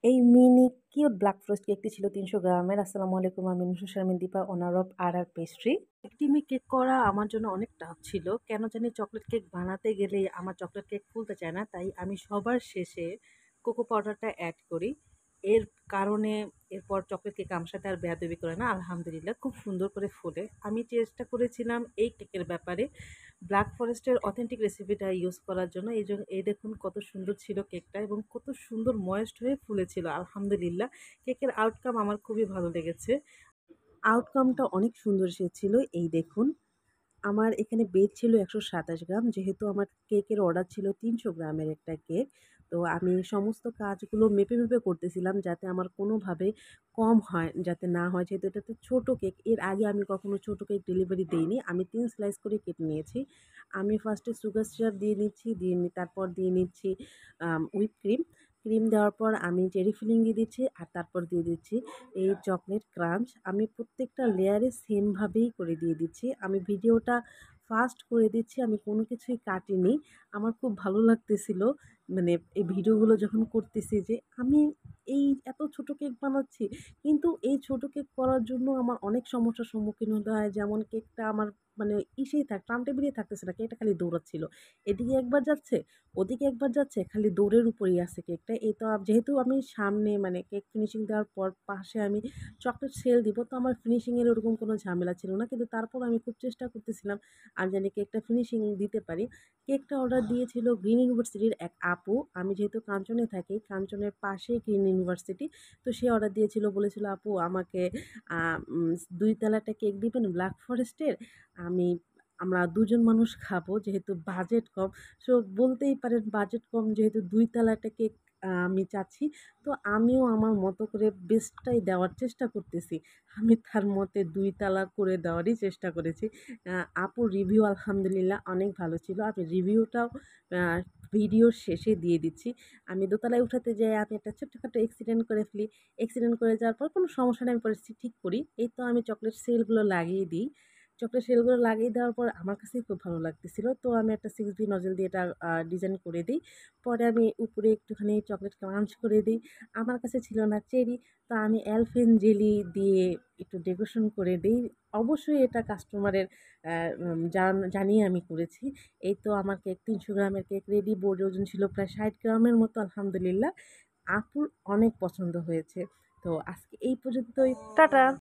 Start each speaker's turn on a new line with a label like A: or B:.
A: এই mini cute black forest কেকটি ছিল ৩০০ গ্রামের। আসসালামু আলাইকুম, আমি নুসরাত শারমিন দীপা, ওনার অফ আর পেস্ট্রি। ক্রিমি কেক করা আমার জন্য অনেক টাফ ছিল। কেন জানি চকলেট কেক বানাতে গেলেই আমার চকলেট কেক ফুলতে চায় না, তাই আমি সবার শেষে কোকো পাউডারটা অ্যাড করি। এর কারণে এরপর চকলেট কেক আমার সাথে আর বেয়াদবি করে না, আলহামদুলিল্লাহ খুব সুন্দর করে ফোলে। আমি চেষ্টা করেছিলাম এই কেকের ব্যাপারে ব্ল্যাক ফরেস্টের অথেন্টিক রেসিপিটা ইউজ করার জন্য। এই দেখুন কত সুন্দর ছিল কেকটা এবং কত সুন্দর ময়েস্ট হয়ে ফুলেছিল। আলহামদুলিল্লাহ কেকের আউটকাম আমার খুবই ভালো লেগেছে। আউটকামটা অনেক সুন্দর এসেছিল। এই দেখুন, আমার এখানে বেচ ছিল ১২৭ গ্রাম। যেহেতু আমার কেকের অর্ডার ছিল ৩০০ গ্রামের একটা কেক। তো আমি সমস্ত কাজগুলো মেপে করতেছিলাম যাতে আমার কোনোভাবে কম হয় যাতে না হয়। যেহেতু এটা তো ছোট কেক, এর আগে আমি কখনো ছোট কেক ডেলিভারি দেইনি। আমি ৩ স্লাইস করে কেটে নিয়েছি। আমি ফার্স্টে সুগার সিরাপ দিয়ে নিচ্ছি, তারপর দিয়ে নিচ্ছি হুইপ ক্রিম। ক্রিম দেওয়ার পর আমি চেরি ফিলিং দিয়ে দিচ্ছি আর তারপর দিয়ে দিচ্ছি এই চকলেট ক্রাঞ্চ। আমি প্রত্যেকটা লেয়ারে সেমভাবেই করে দিয়ে দিচ্ছি। আমি ভিডিওটা ফাস্ট করে দিচ্ছি, আমি কোনো কিছুই কাটিনি। আমার খুব ভালো লাগতেছিল মানে এই ভিডিওগুলো যখন করতেছি যে আমি এই এত ছোট কেক বানাচ্ছি। কিন্তু এই ছোট কেক করার জন্য আমার অনেক সমস্যার সম্মুখীন হতে হয়। যেমন কেকটা আমার মানে টার্ন টেবিলেই থাকতেছে না। কেকটা খালি দৌড়াচ্ছিল। এদিকে একবার যাচ্ছে, ওদিকে একবার যাচ্ছে, খালি দৌড়ের উপরেই আছে কেকটা। এই তো যেহেতু আমি সামনে মানে কেক ফিনিশিং দেওয়ার পর পাশে আমি চকলেট সেল দিব, তো আমার ফিনিশিং এর ওরকম কোনো ঝামেলা ছিল না। কিন্তু তারপর আমি খুব চেষ্টা করতেছিলাম আমি জানি কেকটা ফিনিশিং দিতে পারি। কেকটা অর্ডার দিয়েছিল গ্রিন ইউনিভার্সিটির এক আপু। আমি যেহেতু কাঞ্চনে থাকি, কাঞ্চনের পাশেই গ্রিন ইউনিভার্সিটি। তো সে অর্ডার দিয়েছিল, বলেছিল আপু আমাকে আ উম ২ তলাটা কেক দিবেন ব্ল্যাক ফরেস্টের। আমি আমরা ২ জন মানুষ খাবো, যেহেতু বাজেট কম। সো বলতেই পারেন বাজেট কম যেহেতু ২ তলা একটা কেক আমি চাচ্ছি। তো আমিও আমার মতো করে বেস্টটাই দেওয়ার চেষ্টা করতেছি। আমি তার মতে ২ তালা করে দেওয়ারই চেষ্টা করেছি। আ আপুর রিভিউ আলহামদুলিল্লাহ অনেক ভালো ছিল। আমি রিভিউটাও আ ভিডিওর শেষে দিয়ে দিচ্ছি। আমি দোতলায় উঠাতে যেয়ে আমি একটা ছোট্টখাটো অ্যাক্সিডেন্ট করে ফেলি। অ্যাক্সিডেন্ট করে যাওয়ার পর কোনো সমস্যা নেই, আমি পরিস্থিতি ঠিক করি। এই তো আমি চকলেট সেলগুলো লাগিয়ে দিই। চকলেট শেলগুলো লাগিয়ে দেওয়ার পর আমার কাছেই খুব ভালো লাগতেছিল। তো আমি একটা 6B নজল দিয়ে এটা ডিজাইন করে দেই। পরে আমি উপরে একটুখানি চকলেট ক্রাঞ্চ করে দেই। আমার কাছে ছিল না চেরি, তো আমি অ্যালপেনজেলি দিয়ে একটু ডেকোরেশন করে দেই। অবশ্যই এটা কাস্টমারের অ্যা উম জানিয়ে আমি করেছি। এই তো আমার কেক ৩০০ গ্রামের কেক রেডি। বোর্ডের ওজন ছিল প্রায় ৬০ গ্রামের মতো আলহামদুলিল্লাহ। আপুর অনেক পছন্দ হয়েছে। তো আজকে এই পর্যন্তই। টাটা।